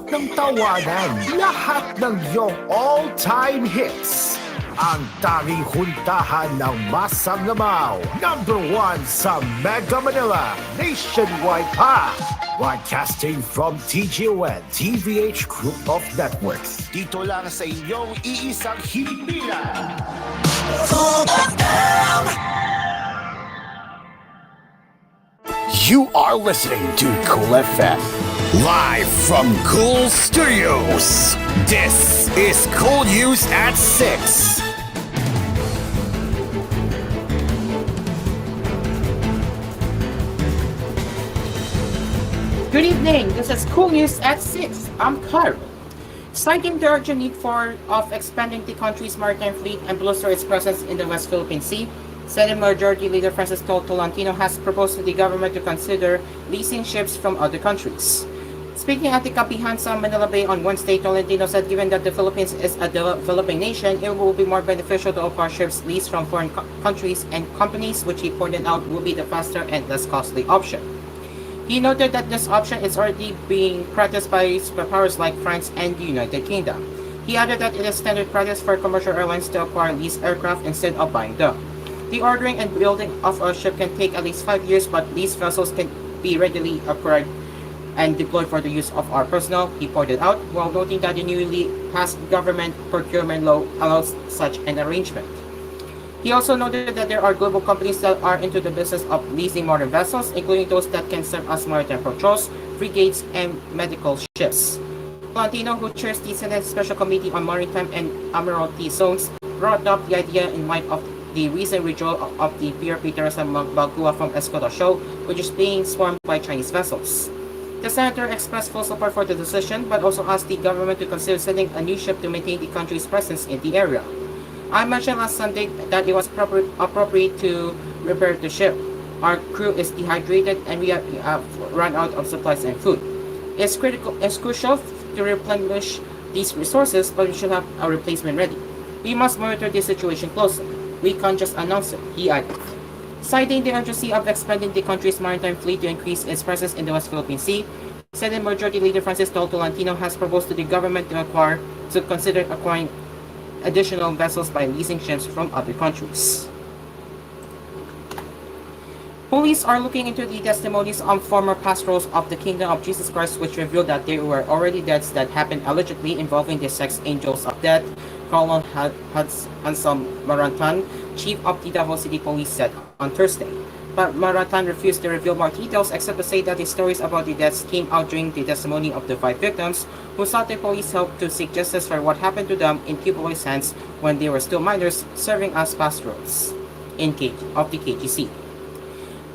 ng tawanan, lahat ng iyong all-time hits. Ang tanging huntahan ng Masanglamaw, #1 sa Mega Manila, nationwide pa. Broadcasting from TGON, TVH Group of Networks. Dito lang sa inyong iisang himpilan. You are listening to Cool FM, live from Cool Studios. This is koolNews at 6. Good evening, this is koolNews at 6. I'm Carl. Citing the urgent need of expanding the country's maritime fleet and bolster its presence in the West Philippine Sea, Senate Majority Leader Francis Tolentino has proposed to the government to consider leasing ships from other countries. Speaking at the Kapihansa, Manila Bay on Wednesday, Tolentino said given that the Philippines is a developing nation, it will be more beneficial to acquire ships leased from foreign countries and companies, which he pointed out will be the faster and less costly option. He noted that this option is already being practiced by superpowers like France and the United Kingdom. He added that it is standard practice for commercial airlines to acquire leased aircraft instead of buying them. The ordering and building of a ship can take at least 5 years, but these vessels can be readily acquired and deployed for the use of our personnel, he pointed out, while noting that the newly passed government procurement law allows such an arrangement. He also noted that there are global companies that are into the business of leasing modern vessels, including those that can serve as maritime patrols, frigates, and medical ships. Tolentino, who chairs the Senate Special Committee on Maritime and Admiralty Zones, brought up the idea in light of the recent withdrawal of the PRP Teresa Magbalcua from Escoto Shoal, which is being swarmed by Chinese vessels. The senator expressed full support for the decision, but also asked the government to consider sending a new ship to maintain the country's presence in the area. I mentioned last Sunday that it was appropriate to repair the ship. Our crew is dehydrated and we have run out of supplies and food. It's crucial to replenish these resources, but we should have a replacement ready. We must monitor this situation closely. We can't just announce it, he added. Citing the urgency of expanding the country's maritime fleet to increase its presence in the West Philippine Sea, Senate Majority Leader Francis Tolentino has proposed to the government to consider acquiring additional vessels by leasing ships from other countries. Police are looking into the testimonies of former pastors of the Kingdom of Jesus Christ, which revealed that there were already deaths that happened allegedly involving the sex angels of death. Colonel Hansam Marantan, chief of the Davao City Police, said on Thursday. But Marantan refused to reveal more details except to say that the stories about the deaths came out during the testimony of the 5 victims who sought the police help to seek justice for what happened to them in Kibuloy's hands when they were still minors serving as pastorals of the KGC.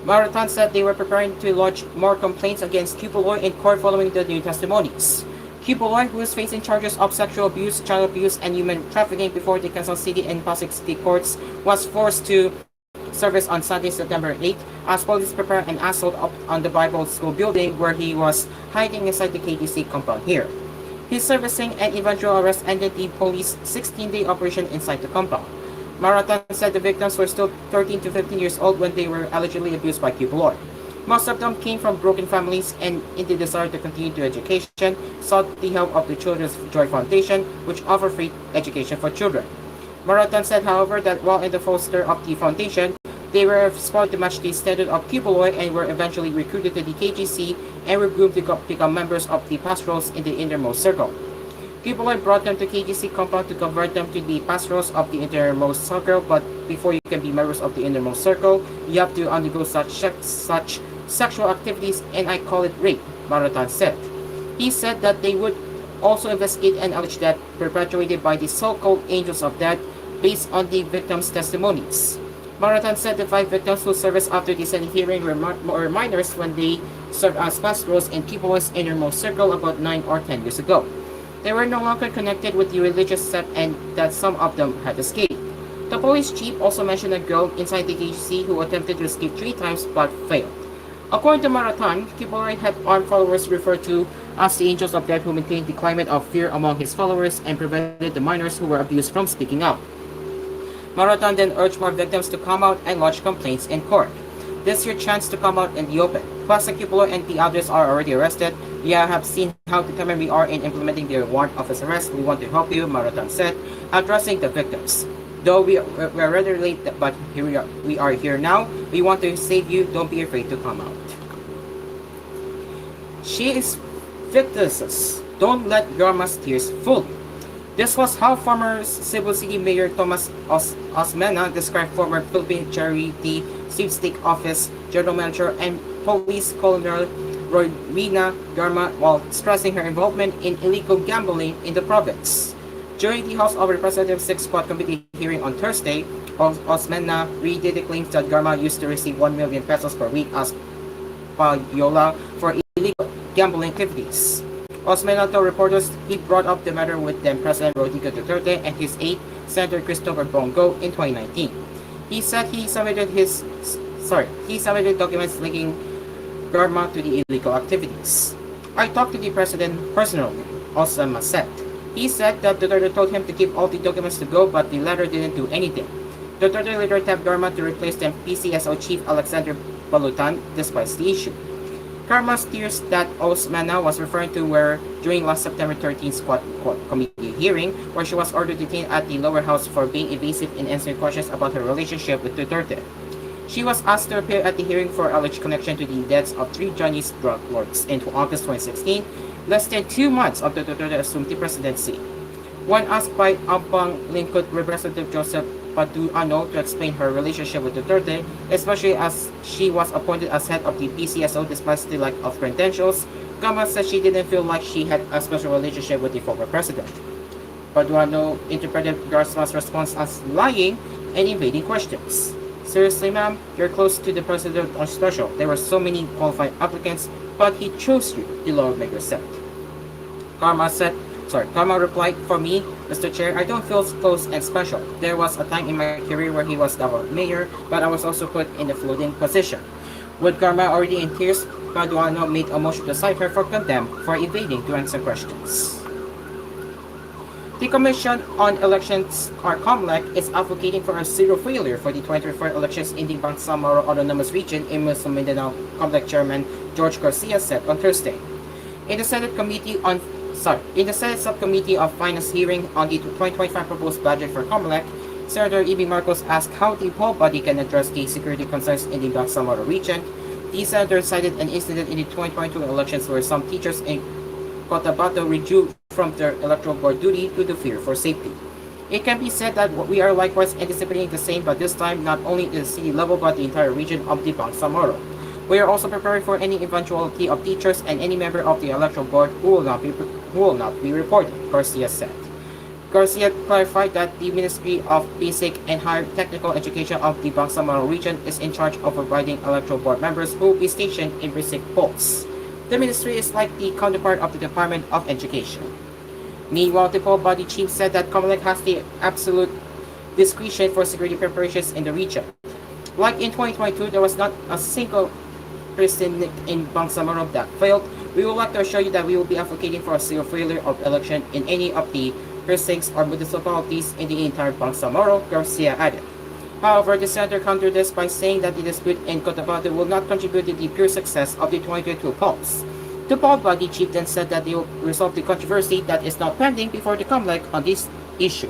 Marantan said they were preparing to lodge more complaints against Kibuloy in court following the new testimonies. Kibuloy, who is facing charges of sexual abuse, child abuse, and human trafficking before the Quezon City and Pasig City courts, was forced to service on Sunday, September 8, as police prepared an assault on the Bible School building where he was hiding inside the KGC compound here. His servicing and eventual arrest ended the police 16-day operation inside the compound. Marantan said the victims were still 13 to 15 years old when they were allegedly abused by Kibuloy. Most of them came from broken families and, in the desire to continue their education, sought the help of the Children's Joy Foundation, which offer free education for children. Marantan said, however, that while in the foster of the foundation, they were spoiled to match the standard of Kibuloy and were eventually recruited to the KGC and were groomed to become members of the pastorals in the innermost circle. Kibuloy brought them to KGC compound to convert them to the pastorals of the innermost circle, but before you can be members of the innermost circle, you have to undergo such sexual activities, and I call it rape, Marantan said. He said that they would also investigate an alleged death perpetuated by the so-called angels of death based on the victims' testimonies. Marantan said the 5 victims who serviced after the Senate hearing were minors when they served as pastorals in Kibuloy's innermost circle about 9 or 10 years ago. They were no longer connected with the religious sect and that some of them had escaped. The police chief also mentioned a girl inside the KGC who attempted to escape 3 times but failed. According to Marantan, Kibuloy had armed followers referred to as the angels of death who maintained the climate of fear among his followers and prevented the minors who were abused from speaking out. Marantan then urged more victims to come out and lodge complaints in court. This is your chance to come out in the open. Plus, Kibuloy and the others are already arrested. "We have seen how determined we are in implementing the warrant of his arrest. We want to help you," Marotan said, addressing the victims. "Though we are rather late, but here we are here now. We want to save you. Don't be afraid to come out." She is fictitious. Don't let Garma's tears fool you. This was how former Cebu City Mayor Thomas Osmena described former Philippine Charity Sweepstake Office General Manager and Police Colonel Rowena Garma while stressing her involvement in illegal gambling in the province. During the House of Representatives 6 Squad Committee hearing on Thursday, Osmena reiterated claims that Garma used to receive 1 million pesos per week as payola for illegal gambling activities. Osmena told reporters he brought up the matter with then President Rodrigo Duterte and his aide, Senator Christopher Bongo, in 2019. He said he submitted documents linking Garma to the illegal activities. "I talked to the president personally," Osama said. He said that Duterte told him to keep all the documents to go, but the latter didn't do anything. Duterte later tapped Garma to replace the PCSO chief Alexander Balutan despite the issue. Garma's tears that Osmana was referring to were during last September 13th Squad Committee hearing, where she was ordered detained at the lower house for being evasive in answering questions about her relationship with Duterte. She was asked to appear at the hearing for alleged connection to the deaths of 3 Chinese drug lords in August 2016, less than 2 months after Duterte assumed the presidency. When asked by Ampang Lingkod Representative Joseph Paduano to explain her relationship with Duterte, especially as she was appointed as head of the PCSO despite the lack of credentials, Gama said she didn't feel like she had a special relationship with the former president. Paduano interpreted Garma's response as lying and evading questions. "Seriously, ma'am, you're close to the president on special. There were so many qualified applicants, but he chose you," the lawmaker said. Karma replied, "For me, Mr. Chair, I don't feel close and special. There was a time in my career where he was the mayor, but I was also put in a floating position." With Karma already in tears, Paduano made a motion to cite her for contempt for evading to answer questions. The Commission on Elections, or COMELEC, is advocating for a zero failure for the 2024 elections in the Bangsamoro Autonomous Region in Muslim Mindanao, COMELEC Chairman George Garcia said on Thursday. In the Senate Subcommittee of Finance hearing on the 2025 proposed budget for COMELEC, Senator E.B. Marcos asked how the whole body can address the security concerns in the Bangsamoro region. The senator cited an incident in the 2022 elections where some teachers in Cotabato withdrew from their electoral board duty due to fear for safety. It can be said that we are likewise anticipating the same, but this time not only at the city level but the entire region of the Bangsamoro. We are also preparing for any eventuality of teachers and any member of the electoral board who will not be reported, Garcia said. Garcia clarified that the Ministry of Basic and Higher Technical Education of the Bangsamoro region is in charge of providing electoral board members who will be stationed in precinct polls. The ministry is like the counterpart of the Department of Education. Meanwhile, the poll body chief said that COMELEC has the absolute discretion for security preparations in the region. Like in 2022, there was not a single precinct in Bangsamoro that failed. We would like to assure you that we will be advocating for a zero failure of election in any of the precincts or municipalities in the entire Bangsamoro, Garcia added. However, the senator countered this by saying that the dispute in Cotabato will not contribute to the pure success of the 2022 polls. The poll body chief then said that they will resolve the controversy that is now pending before the COMELEC on this issue.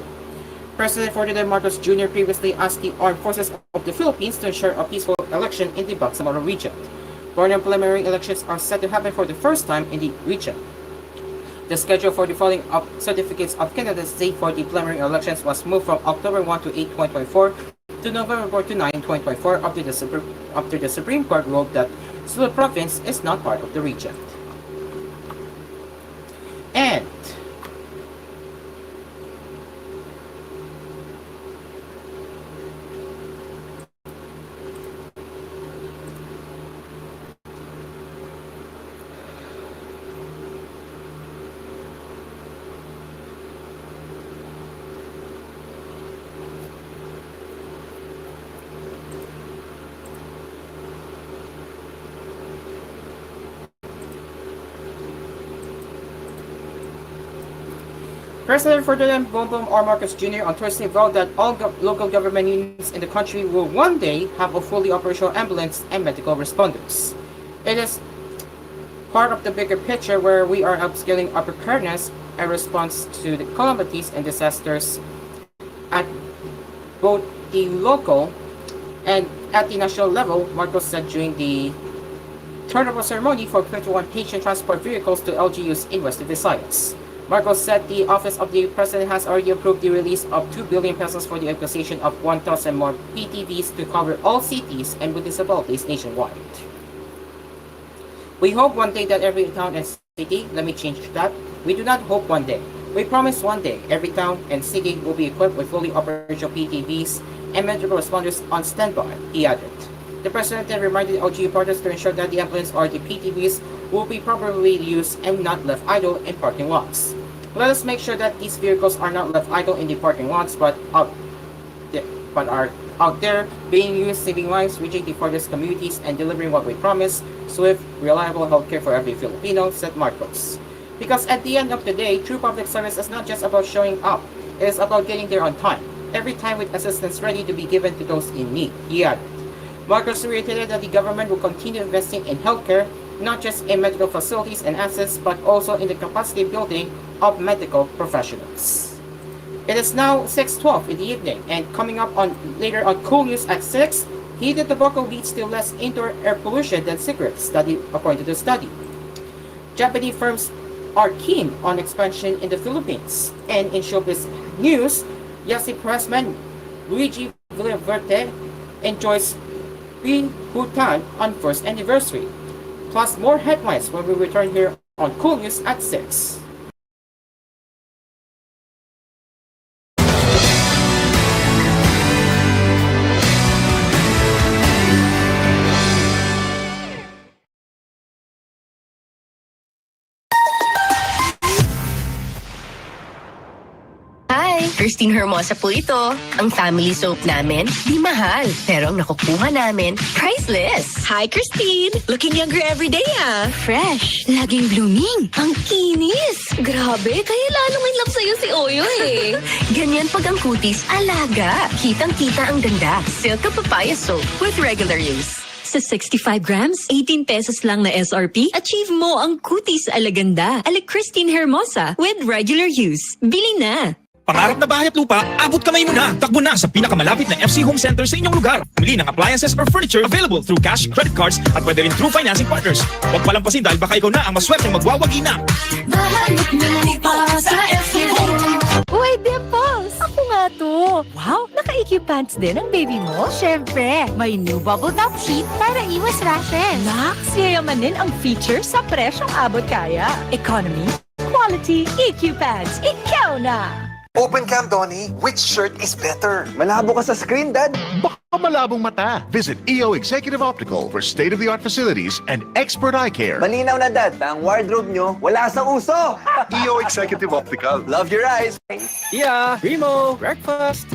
President Ferdinand Marcos Jr. previously asked the armed forces of the Philippines to ensure a peaceful election in the Bangsamoro region. Border preliminary elections are set to happen for the first time in the region. The schedule for the filing of certificates of candidacy for the preliminary elections was moved from October 1 to 8, 2024 to November 4 to 9, 2024 after the Supreme Court ruled that Sulu Province is not part of the region. And President Ferdinand Bongbong R. Marcos Jr. on Thursday vowed that all local government units in the country will one day have a fully operational ambulance and medical responders. It is part of the bigger picture where we are upscaling our preparedness and response to the calamities and disasters at both the local and at the national level, Marcos said during the turnover ceremony for 21 patient transport vehicles to LGUs in West Visayas. Marcos said the Office of the President has already approved the release of 2 billion pesos for the acquisition of 1,000 more PTVs to cover all cities and municipalities nationwide. We hope one day that every town and city, let me change that, we do not hope one day. We promise one day every town and city will be equipped with fully operational PTVs and medical responders on standby, he added. The President then reminded LGU partners to ensure that the ambulance or the PTVs will be properly used and not left idle in parking lots. Let us make sure that these vehicles are not left idle in the parking lots but are out there being used, saving lives, reaching the farthest communities, and delivering what we promise, swift, reliable healthcare for every Filipino, said Marcos. Because at the end of the day, true public service is not just about showing up, it is about getting there on time, every time with assistance ready to be given to those in need, he added. Marcos reiterated that the government will continue investing in healthcare, not just in medical facilities and assets, but also in the capacity building of medical professionals. It is now 6:12 in the evening, and coming up on later on koolNews at 6, heated tobacco leads to less indoor air pollution than cigarettes, according to the study. Japanese firms are keen on expansion in the Philippines, and in showbiz news, Yasi pressman Luigi Villaverde enjoys being Bhutan on first anniversary. Plus more headlines when we return here on koolNews at 6. Hi, Christine Hermosa po ito. Ang family soap namin, di mahal. Pero ang nakukuha namin, priceless. Hi, Christine! Looking younger every day, ah! Fresh. Laging blooming. Ang kinis. Grabe, kaya lalong in love sa'yo si Oyo eh! Ganyan pag ang kutis, alaga. Kitang-kita ang ganda. Silk Papaya Soap with regular use. Sa 65 grams, 18 pesos lang na SRP, achieve mo ang kutis alaganda. Ala Christine Hermosa with regular use. Bili na! Pangarap na bahay at lupa, abot kamay mo na. Takbo na sa pinakamalapit na FC Home Center sa inyong lugar. Bili ng appliances or furniture available through cash, credit cards, at pwede rin through financing partners. Huwag palampasin dahil baka ikaw na ang maswerte magwawagi na. Uy, Dimples! Ako nga to! Wow, naka-EQ pants din ang baby mo? Siyempre, may new bubble top sheet para iwas rashes. Max, yayamanin ang feature sa presyong abot kaya. Economy, quality, EQ pants. Ikaw na! Open cam, Donnie. Which shirt is better? Malabo ka sa screen, Dad. Baka malabong mata. Visit EO Executive Optical for state-of-the-art facilities and expert eye care. Malinaw na, Dad. Ang wardrobe nyo, wala sa uso. EO Executive Optical. Love your eyes. Yeah, Primo, breakfast.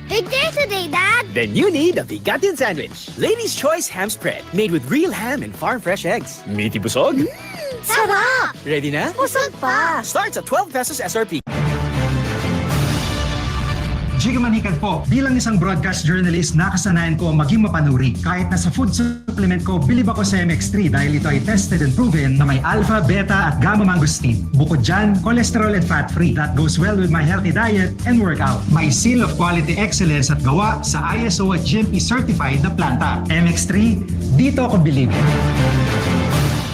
Big day today, Dad! Then you need a Bigatin sandwich. Ladies' Choice ham spread, made with real ham and farm-fresh eggs. Meaty busog. Sarap! Ready na? Busog pa! Starts at 12 pesos SRP. Jiga Manikad po. Bilang isang broadcast journalist, nakasanayan ko maging mapanuri. Kahit na sa food supplement ko, bilib ako sa MX3 dahil ito ay tested and proven na may alpha, beta at gamma mangosteen. Bukod dyan, cholesterol and fat-free. That goes well with my healthy diet and workout. May seal of quality excellence at gawa sa ISO at GMP certified na planta. MX3, dito ako bilib.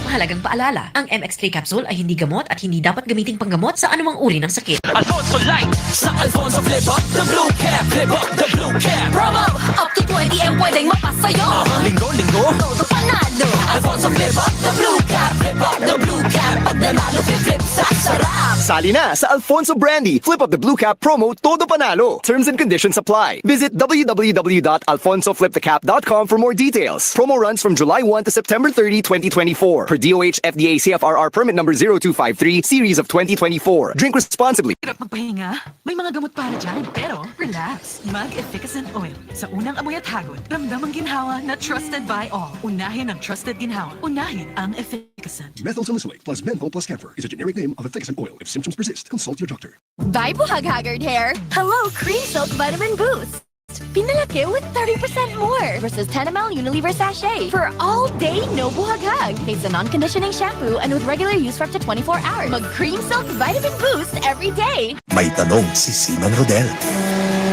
Mahalagang paalala, ang MX3 capsule ay hindi gamot at hindi dapat gamiting panggamot sa anumang uri ng sakit. Alfonso Light sa Alfonso Flip Up the Blue Cap. Flip Up the Blue Cap. Promo! Up to 20 and pwedeng mapasayo! Linggo. Todo panalo! Alfonso Flip Up the Blue Cap. Flip Up the Blue Cap. Pag nanalo, flip sa sarap. Sali na sa Alfonso Brandy Flip Up the Blue Cap promo Todo Panalo. Terms and conditions apply. Visit www.alfonsoflipthecap.com for more details. Promo runs from July 1 to September 30, 2024. Per DOH FDA CFRR permit number 0253 series of 2024. Drink responsibly. Hirap magpahinga? May mga gamot para dyan. Pero, relax. Mag-efficacent oil. Sa unang amoy at hagod, ramdam ang ginhawa na trusted by all. Unahin ang trusted ginhawa. Unahin ang efficacent. Methyl salicylate plus menthol plus camphor is a generic name of efficacent oil. If symptoms persist, consult your doctor. Bye, buhag-haggard hair! Hello, Cream Silk Vitamin Boost! boost. Pinalaki with 30% more versus 10 ml Unilever sachet for all day no buhaghag. It's a non-conditioning shampoo and with regular use for up to 24 hours. Mag-Cream Silk Vitamin Boost every day. May tanong si Siman Rodel.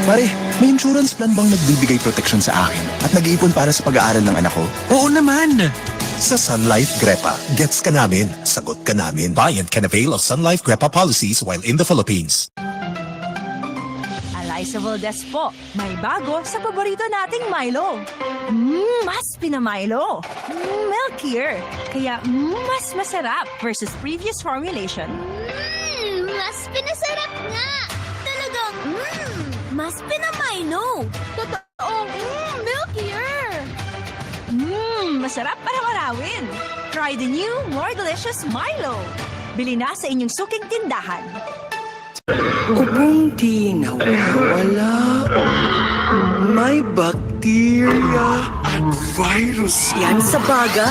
Pare, may insurance plan bang nagbibigay protection sa akin at nag-iipon para sa pag-aaral ng anak ko? Oo naman! Sa Sun Life Grepa, gets ka namin, sagot ka namin. Client can avail of Sun Life Grepa policies while in the Philippines. Eliza Valdez po, may bago sa paborito nating Milo. Mas pinamilo. Milkier. Kaya mas masarap versus previous formulation. Mas pinasarap nga. Talagang, mas pinamino. Totoong, milkier. Masarap para marawin. Try the new, more delicious Milo. Bili na sa inyong suking tindahan. Ubong di nawawala. May bakterya at virus yan sa baga.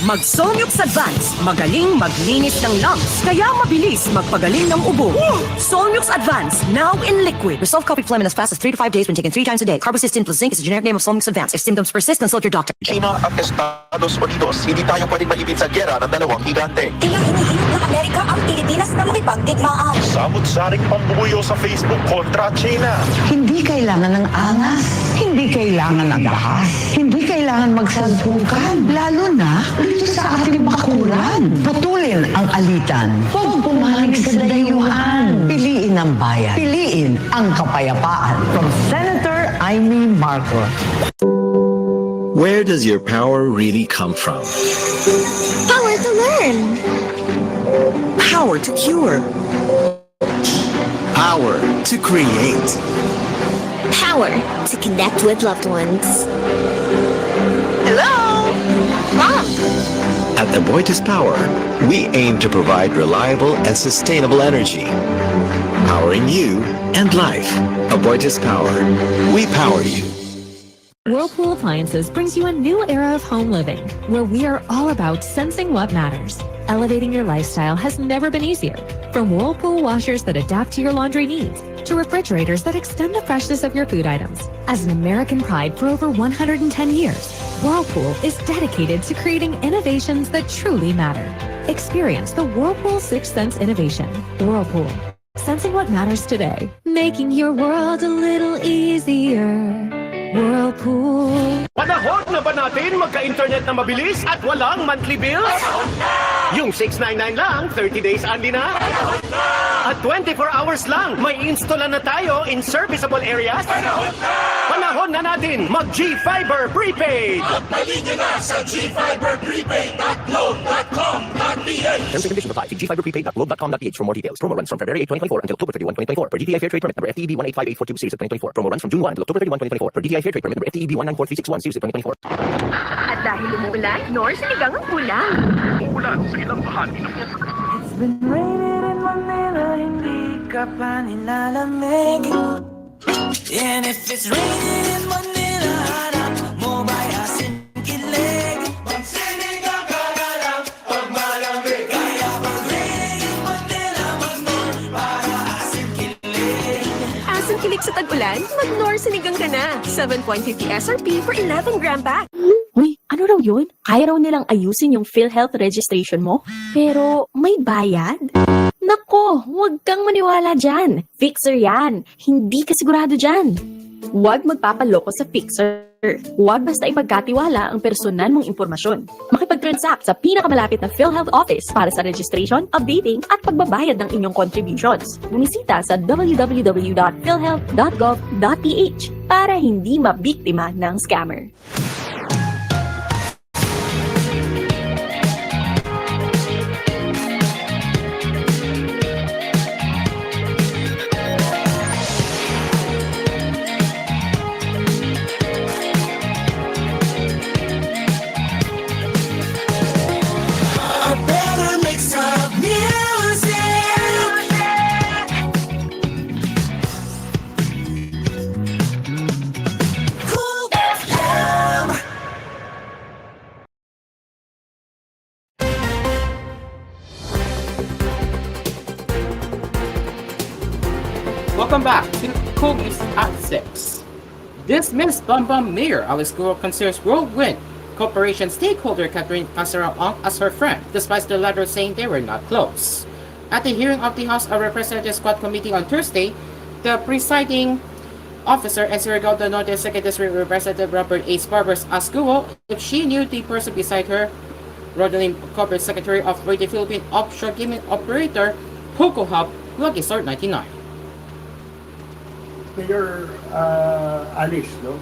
Mag-Solmux Advance. Magaling maglinis ng lungs. Kaya mabilis magpagaling ng ubo. Solmux Advance, now in liquid. Resolve coffee phlegm in as fast as 3 to 5 days when taken 3 times a day. Carbocysteine plus zinc is the generic name of Solmux Advance. If symptoms persist, consult your doctor. China at Estados Unidos, hindi tayo pwedeng maibig sa gera ng dalawang higante. Kaya hinihiling ng Amerika ang Pilipinas na makipagdigmaan. Samot-saring pambuyo sa Facebook kontra China. Hindi kailangan ng angas. Hindi kailangan ng bahas. Hindi kailangan magsalpukan. Lalo na dito sa ating bakuran. Putulin ang alitan. Huwag pumalig sa dayuhan. Piliin ang bayan. Piliin ang kapayapaan. From Senator Amy Marcos. Where does your power really come from? Power to learn. Power to cure. Power to create. Power to connect with loved ones. Hello? Mom. At Aboitiz Power, we aim to provide reliable and sustainable energy. Powering you and life. Aboitiz Power. We power you. Whirlpool Appliances brings you a new era of home living, where we are all about sensing what matters. Elevating your lifestyle has never been easier. From Whirlpool washers that adapt to your laundry needs, to refrigerators that extend the freshness of your food items. As an American pride for over 110 years, Whirlpool is dedicated to creating innovations that truly matter. Experience the Whirlpool Sixth Sense innovation. Whirlpool. Sensing what matters today. Making your world a little easier. Whirlpool. Panahon na ba natin magka-internet na mabilis at walang monthly bills? Yung 699 lang, 30 days only na? At 24 hours lang, may installan na tayo in serviceable areas? Panahon na natin mag-G-Fiber Prepaid! Magpaligyan na sa gfiberprepaid.globe.com.ph. Terms and conditions apply. See gfiberprepaid.globe.com.ph for more details. Promo runs from February 8, 2024 until October 31, 2024. Per DTI Fair Trade Permit number FTEB 18584 series of 2024. Promo runs from June 1 until October 31, 2024. Per DTI Fair Trade Permit number FTEB 194361 series of 2024. At dahil umuulan, nor sinigang ang ulam. Uulan sa ilang bahagi ng It's been raining in Manila, hindi ka pa nilalamig. And if it's raining in Manila, hanap mo ba asin kilig? Magsinigang ka na lang pag malamig. Kaya pag raining in Manila, mag-nor para asin kilig. Asin kilig sa tag-ulan, mag-nor sinigang ka na. 7.50 SRP for 11-gram pack. Uy, ano raw yun? Kaya raw nilang ayusin yung PhilHealth registration mo, pero may bayad? Nako, huwag kang maniwala dyan. Fixer yan. Hindi ka sigurado dyan. Huwag magpapaloko sa fixer. Huwag basta ipagkatiwala ang personal mong impormasyon. Makipag-transact sa pinakamalapit na PhilHealth office para sa registration, updating, at pagbabayad ng inyong contributions. Bumisita sa www.philhealth.gov.ph para hindi mabiktima ng scammer. Welcome back to koolNews at 6. Dismissed Bambam Mayor Alice Guo considers Whirlwind Corporation stakeholder Catherine Casera Ong as her friend, despite the latter saying they were not close. At the hearing of the House of Representatives Squad Committee on Thursday, the presiding officer and Surigao del Norte Second District Representative Robert A. Sparbers asked Guo if she knew the person beside her, Rodeline Corporate Secretary of Radio Philippine Offshore Gaming Operator Poco Hub, Lucky Sort 99. Mayor Alice, no?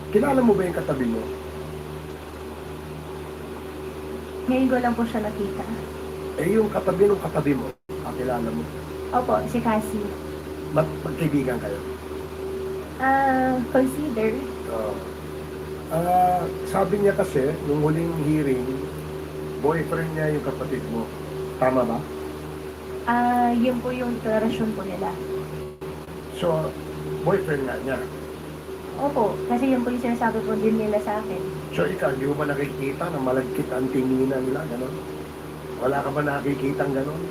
Kilala mo ba yung katabi mo? Ngayon ko lang po siya nakita. Eh, yung katabi ng katabi mo, kilala mo? Opo, si Cassie. Magkaibigan kayo? Consider. Sabi niya kasi, nung huling hearing, boyfriend niya yung kapatid mo. Tama ba? Yun po yung deklarasyon po nila. So, boyfriend nga niya. Opo, kasi yun po yung sinasabi po din nila sa akin. So, ikaw, di mo ba nakikita na malagkit ang tinginan nila, gano'n? Wala ka ba nakikita ang gano'n?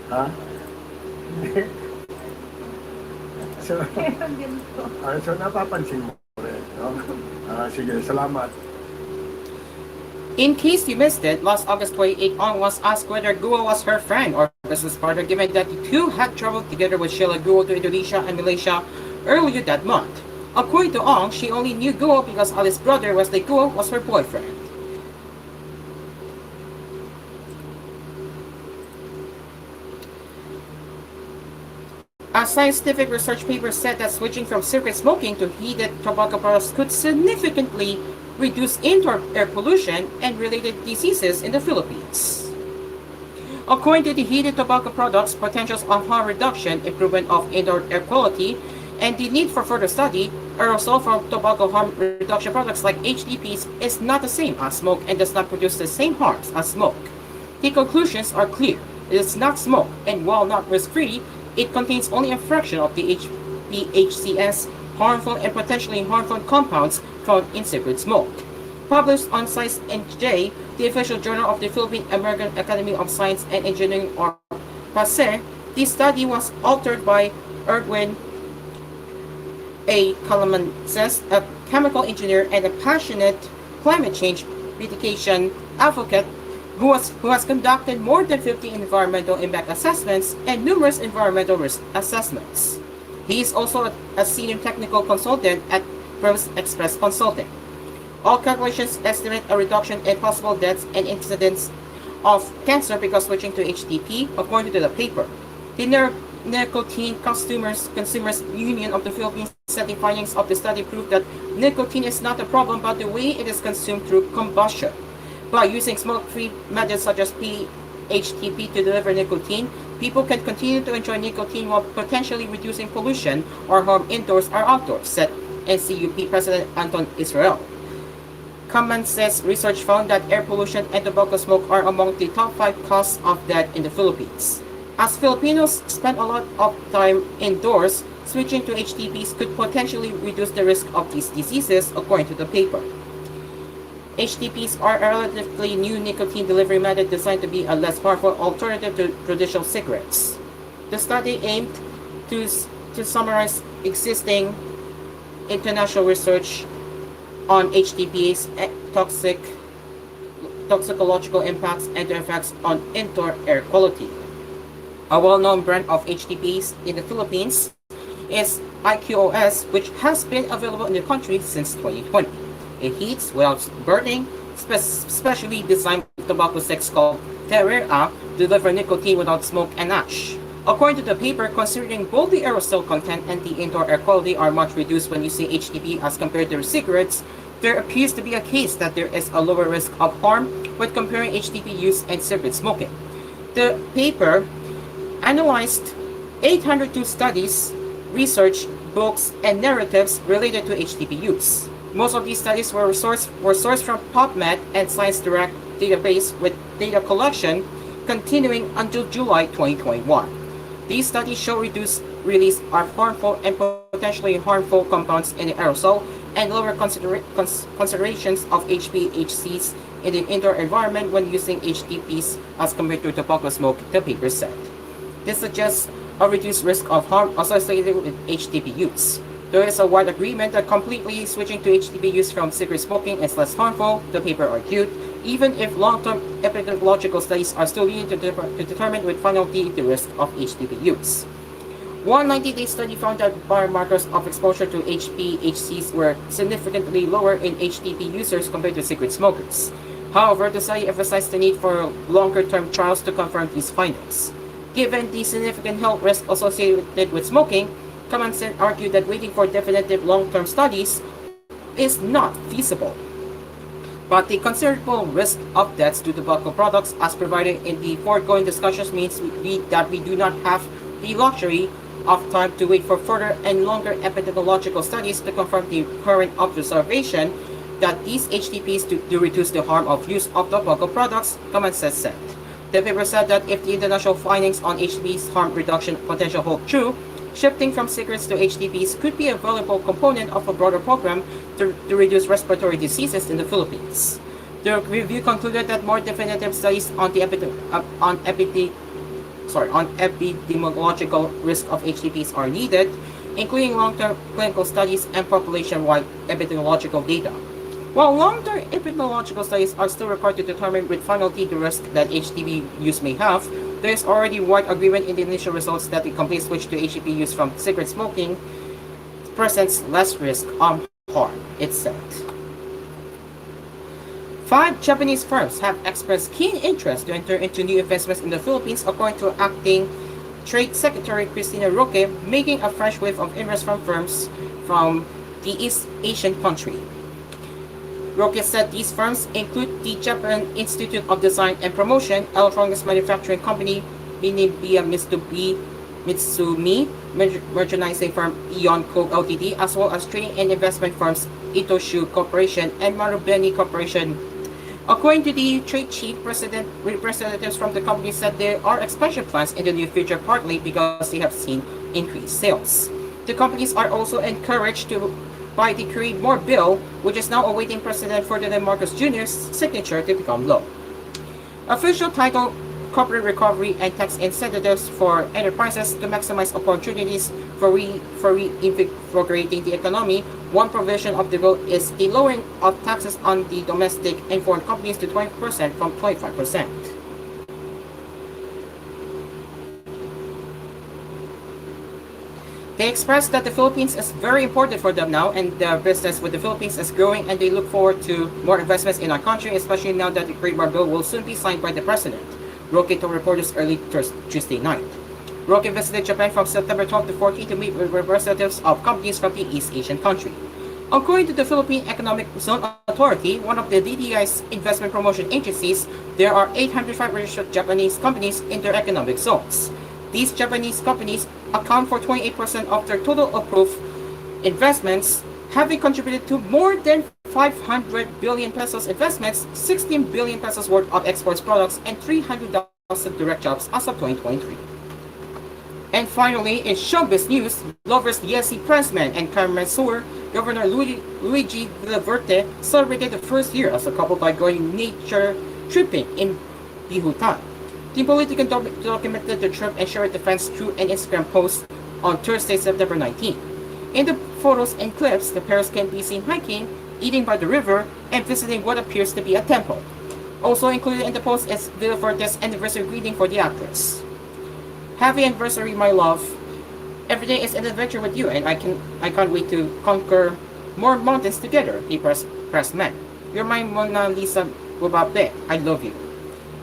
Ha? So, napapansin mo rin, no? Sige, salamat. In case you missed it, last August 28, Ong was asked whether Guo was her friend or business partner, given that the two had traveled together with Sheila Guo to Indonesia and Malaysia earlier that month. According to Ong, she only knew Guo because Alice's brother, Wesley Guo, was her boyfriend. A scientific research paper said that switching from cigarette smoking to heated tobacco products could significantly reduce indoor air pollution and related diseases in the Philippines. According to the heated tobacco products, potentials of harm reduction, improvement of indoor air quality, and the need for further study, aerosol from tobacco harm reduction products like HTPs is not the same as smoke and does not produce the same harms as smoke. The conclusions are clear. It is not smoke, and while not risk-free, it contains only a fraction of the HPHCS, harmful and potentially harmful compounds found in cigarette smoke. Published on Science NJ, the official journal of the Philippine American Academy of Science and Engineering, or PASE, the study was authored by Erwin A. Calamanses, a chemical engineer and a passionate climate change mitigation advocate who has conducted more than 50 environmental impact assessments and numerous environmental risk assessments. He is also a senior technical consultant at First Express Consulting. All calculations estimate a reduction in possible deaths and incidents of cancer because switching to HTP, according to the paper. The Nicotine Consumers Union of the Philippines said the findings of the study proved that nicotine is not a problem but the way it is consumed through combustion. By using smoke-free methods such as HTP to deliver nicotine, people can continue to enjoy nicotine while potentially reducing pollution or harm indoors or outdoors, said NCUP President Anton Israel. Common-sense research found that air pollution and tobacco smoke are among the top 5 causes of death in the Philippines. As Filipinos spend a lot of time indoors, switching to HTPs could potentially reduce the risk of these diseases, according to the paper. HTPs are a relatively new nicotine delivery method designed to be a less harmful alternative to traditional cigarettes. The study aimed to summarize existing international research on HTPs, toxicological impacts, and their effects on indoor air quality. A well-known brand of HTPs in the Philippines is IQOS, which has been available in the country since 2020. It heats without burning, specially designed tobacco sticks called Terrea deliver nicotine without smoke and ash. According to the paper, considering both the aerosol content and the indoor air quality are much reduced when using HTP as compared to cigarettes, there appears to be a case that there is a lower risk of harm when comparing HTP use and cigarette smoking. The paper analyzed 802 studies, research, books, and narratives related to HTP use. Most of these studies were sourced from PubMed and Science Direct database with data collection continuing until July 2021. These studies show reduced release of harmful and potentially harmful compounds in the aerosol and lower concentrations of HPHCs in the indoor environment when using HTPs as compared to tobacco smoke, the paper said. This suggests a reduced risk of harm associated with HTP use. There is a wide agreement that completely switching to HTP use from cigarette smoking is less harmful, the paper argued, even if long-term epidemiological studies are still needed to determine with finality the risk of HTP use. One 90-day study found that biomarkers of exposure to HPHCs were significantly lower in HTP users compared to cigarette smokers. However, the study emphasized the need for longer-term trials to confirm these findings. Given the significant health risks associated with smoking, Kamansen argued that waiting for definitive long-term studies is not feasible. But the considerable risk of deaths to tobacco products as provided in the foregoing discussions means that we do not have the luxury of time to wait for further and longer epidemiological studies to confirm the current observation that these HTPs do reduce the harm of use of tobacco products, Kamansen said. The paper said that if the international findings on HTPs harm reduction potential hold true, shifting from cigarettes to HTPs could be a valuable component of a broader program to reduce respiratory diseases in the Philippines. The review concluded that more definitive studies on the epidemiological risk of HTPs are needed, including long-term clinical studies and population-wide epidemiological data. While long-term epidemiological studies are still required to determine with finality the risk that HTP use may have, there is already wide agreement in the initial results that the complete switch to HTP use from cigarette smoking presents less risk of harm, it said. 5 Japanese firms have expressed keen interest to enter into new investments in the Philippines, according to Acting Trade Secretary Cristina Roque, making a fresh wave of interest from firms from the East Asian country. Roque said these firms include the Japan Institute of Design and Promotion, electronics manufacturing company Minibiya Mitsumi, merchandising firm Ion Co. Ltd., as well as trading and investment firms Itoshu Corporation and Marubeni Corporation. According to the trade chief, representatives from the company said there are expansion plans in the near future, partly because they have seen increased sales. The companies are also encouraged to by the Create More bill, which is now awaiting President Ferdinand Marcos Jr.'s signature to become law. Official title: Corporate Recovery and Tax Incentives for Enterprises to Maximize Opportunities for reinvigorating the economy. One provision of the bill is the lowering of taxes on the domestic and foreign companies to 20% from 25%. They expressed that the Philippines is very important for them now, and the business with the Philippines is growing, and they look forward to more investments in our country, especially now that the Create More bill will soon be signed by the President. Roque told reporters early Tuesday night. Roque visited Japan from September 12 to 14 to meet with representatives of companies from the East Asian country. According to the Philippine Economic Zone Authority, one of the DTI's investment promotion agencies, there are 805 registered Japanese companies in their economic zones. These Japanese companies account for 28% of their total approved investments, having contributed to more than 500 billion pesos investments, 16 billion pesos worth of exports products, and 300,000 direct jobs as of 2023. And finally, in showbiz news, lovers Yesi Pressman and Carmen Sur, Governor Luigi Villaverde celebrated the first year as a couple by going nature tripping in Bihutan. The Politico documented the trip and shared the fans through an Instagram post on Thursday, September 19. In the photos and clips, the pairs can be seen hiking, eating by the river, and visiting what appears to be a temple. Also included in the post is Villaverde's anniversary greeting for the actress. Happy anniversary, my love. Every day is an adventure with you, and I can't wait to conquer more mountains together, he Pressman. You're my Mona Lisa Bubabe. I love you.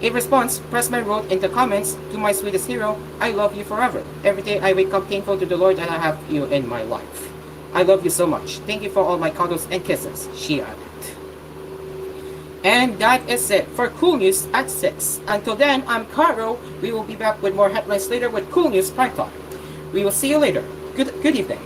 In response, Pressman wrote in the comments, "To my sweetest hero, I love you forever. Every day I wake up thankful to the Lord that I have you in my life. I love you so much. Thank you for all my cuddles and kisses," she added. And that is it for Cool News at 6. Until then, I'm Caro. We will be back with more headlines later with Cool News Prime Time. We will see you later. Good evening.